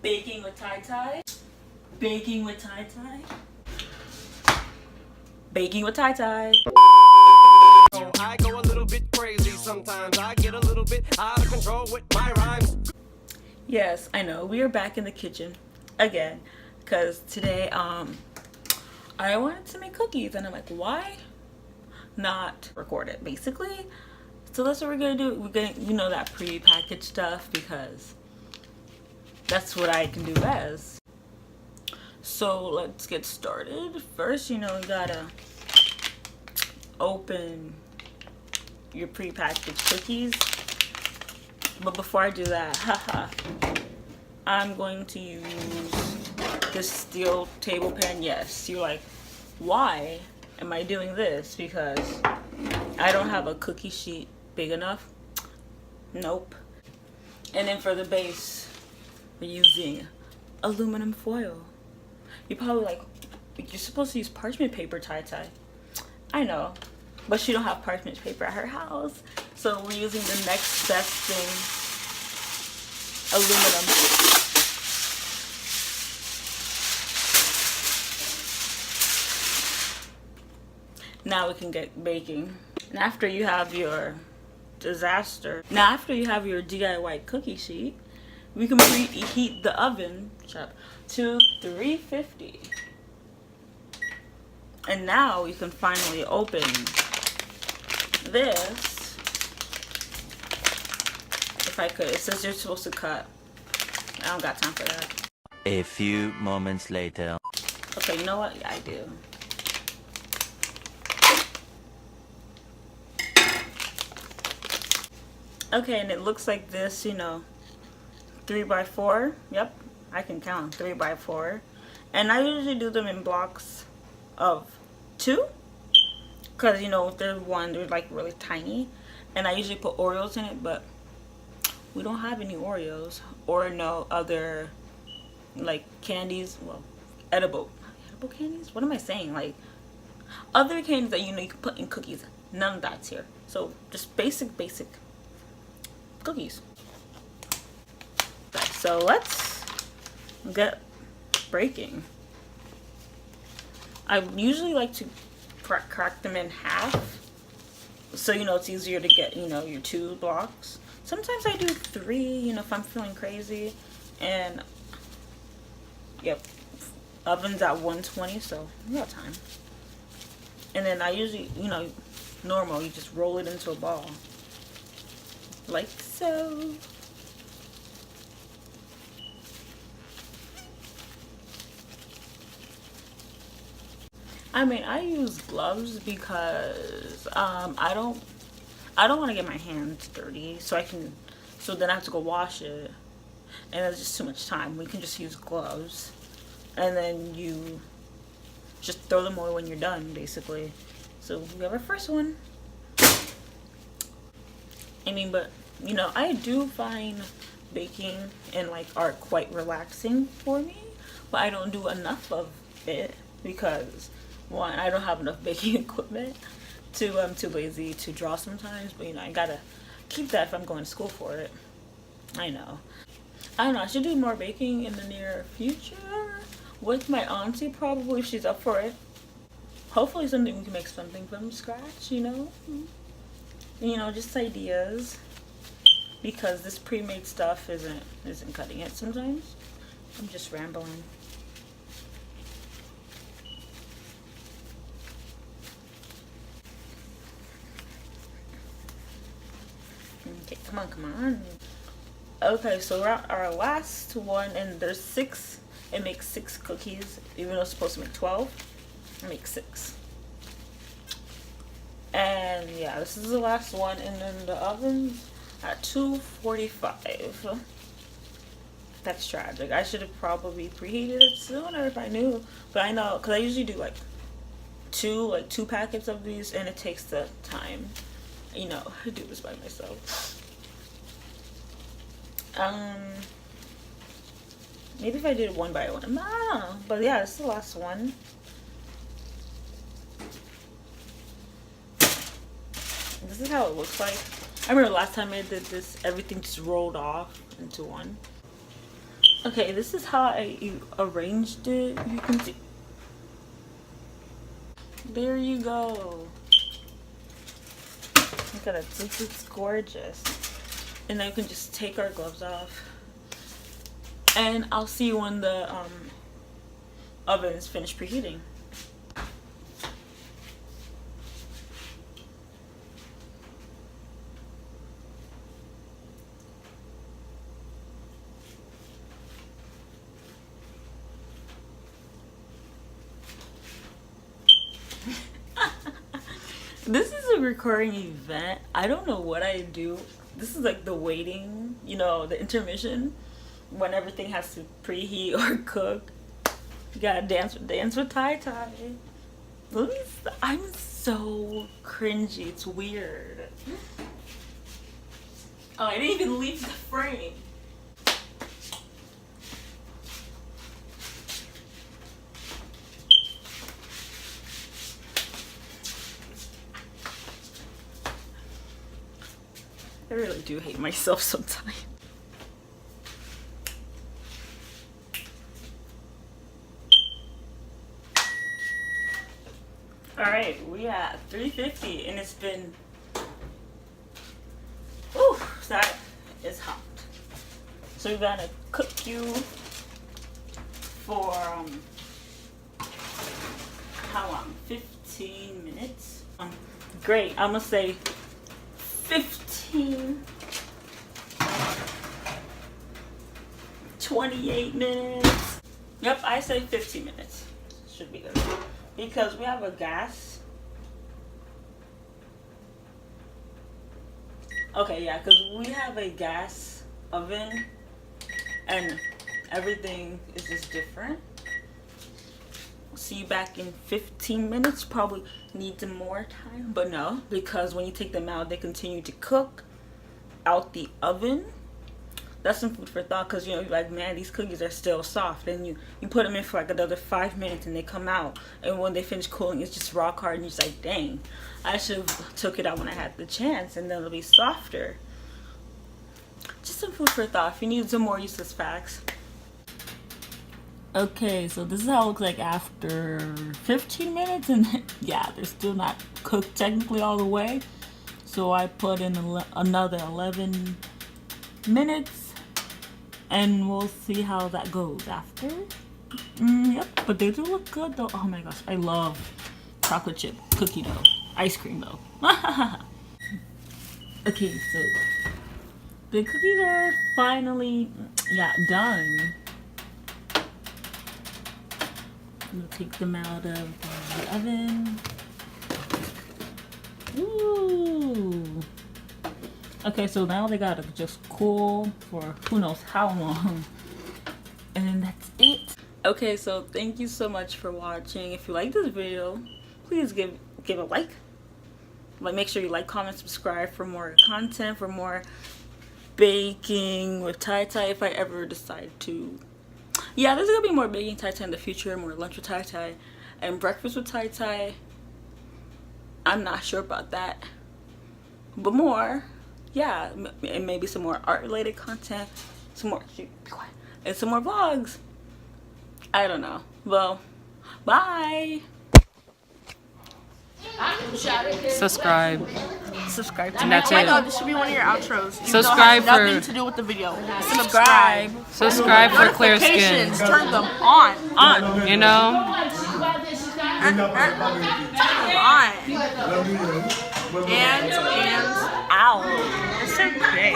Baking with Tyty. Baking with Tyty. Baking with Tyty. I go a little bit crazy sometimes. I get a little bit out of control with my rhymes. Yes, I know. We are back in the kitchen again because today I wanted to make cookies and I'm like, why not record it basically? So that's what we're gonna do. We're gonna, that pre-packaged stuff because that's what I can do best. So let's get started. First, you gotta open your pre-packaged cookies. But before I do that, I'm going to use this steel table pan. Yes, you're like, why am I doing this? Because I don't have a cookie sheet big enough. Nope. And then for the base, we're using aluminum foil. You're probably like, you're supposed to use parchment paper, Tyty. I know, but she don't have parchment paper at her house. So we're using the next best thing, aluminum. Now we can get baking. And after you have your DIY cookie sheet, we can preheat the oven to 350. And now we can finally open this. If I could. It says you're supposed to cut. I don't got time for that. A few moments later. Okay, you know what? Yeah, I do. Okay, and it looks like this, 3x4. Yep, I can count 3x4. And I usually do them in blocks of 2. Because, if there's one, they're like really tiny. And I usually put Oreos in it, but we don't have any Oreos. Or no other, like, candies. Well, edible candies? What am I saying? Like, other candies that, you can put in cookies. None of that's here. So, just basic cookies. So let's get breaking. I usually like to crack them in half, so it's easier to get your 2 blocks. Sometimes I do 3, if I'm feeling crazy. And yep, oven's at 120, so we got time. And then I usually, normal, you just roll it into a ball like so. I mean, I use gloves because I don't want to get my hands dirty, so then I have to go wash it, and it's just too much time. We can just use gloves, and then you just throw them away when you're done, basically. So we have our first one. I mean, but I do find baking and like art quite relaxing for me, but I don't do enough of it because, one, I don't have enough baking equipment. 2, I'm too lazy to draw sometimes, but I gotta keep that if I'm going to school for it. I know. I don't know, I should do more baking in the near future with my auntie, probably, if she's up for it. Hopefully something we can make something from scratch, just ideas, because this pre-made stuff isn't cutting it sometimes. I'm just rambling. Okay, come on. Okay, so we're at our last one, and there's 6. It makes 6 cookies, even though it's supposed to make 12. It makes 6. And yeah, this is the last one, and then the oven's at 245. That's tragic. I should have probably preheated it sooner if I knew, but I know, because I usually do like two packets of these, and it takes the time, to do this by myself. Maybe if I did it one by one, I don't know. But yeah, this is the last one. This is how it looks like. I remember last time I did this, everything just rolled off into one. Okay, this is how I arranged it. You can see. There you go. Look at it. It's gorgeous. And then we can just take our gloves off. And I'll see you when the oven is finished preheating. This is a recurring event. I don't know what I do. This is like the waiting, you know, the intermission when everything has to preheat or cook. You gotta dance with Tyty. I'm so cringy. It's weird. Oh, I didn't even leave the frame. I really do hate myself sometimes. Alright, we at 350 and it's been, ooh, that is hot. So we're gonna cook you for, how long? 15 minutes? Great, I'm gonna say 28 minutes. Yep, I say 15 minutes. Should be good. Because we have a gas. Okay, yeah, because we have a gas oven and everything is just different. See you back in 15 minutes. Probably need more time, but no, because when you take them out, they continue to cook out the oven. That's some food for thought, because you know, you're like, man, these cookies are still soft, and you put them in for like another 5 minutes and they come out, and when they finish cooling, it's just rock hard, and you're just like, dang, I should have took it out when I had the chance, and then it'll be softer. Just some food for thought. If you need some more useless facts. Okay, so this is how it looks like after 15 minutes, and yeah, they're still not cooked technically all the way. So I put in another 11 minutes, and we'll see how that goes after. Yep, but they do look good though. Oh my gosh, I love chocolate chip cookie dough, ice cream though. Okay, so the cookies are finally, yeah, done. We'll take them out of the oven. Ooh. Okay, so now they gotta just cool for who knows how long. And then that's it. Okay, so thank you so much for watching. If you like this video, please give a like. Like, make sure you like, comment, subscribe for more content, for more baking with Tyty if I ever decide to. Yeah, there's gonna be more baking Tyty in the future, more lunch with Tyty, and breakfast with Tyty. I'm not sure about that, but more, yeah, and maybe some more art-related content, some more, be quiet, and some more vlogs. I don't know. Well, bye. Subscribe. Subscribe to And my that's Oh my it. god, this should be one of your outros. Even Subscribe though it has nothing for- to do with the video. subscribe. Subscribe for clear skin. Notifications, turn them on. You know? Turn them on. And Ow. It's okay.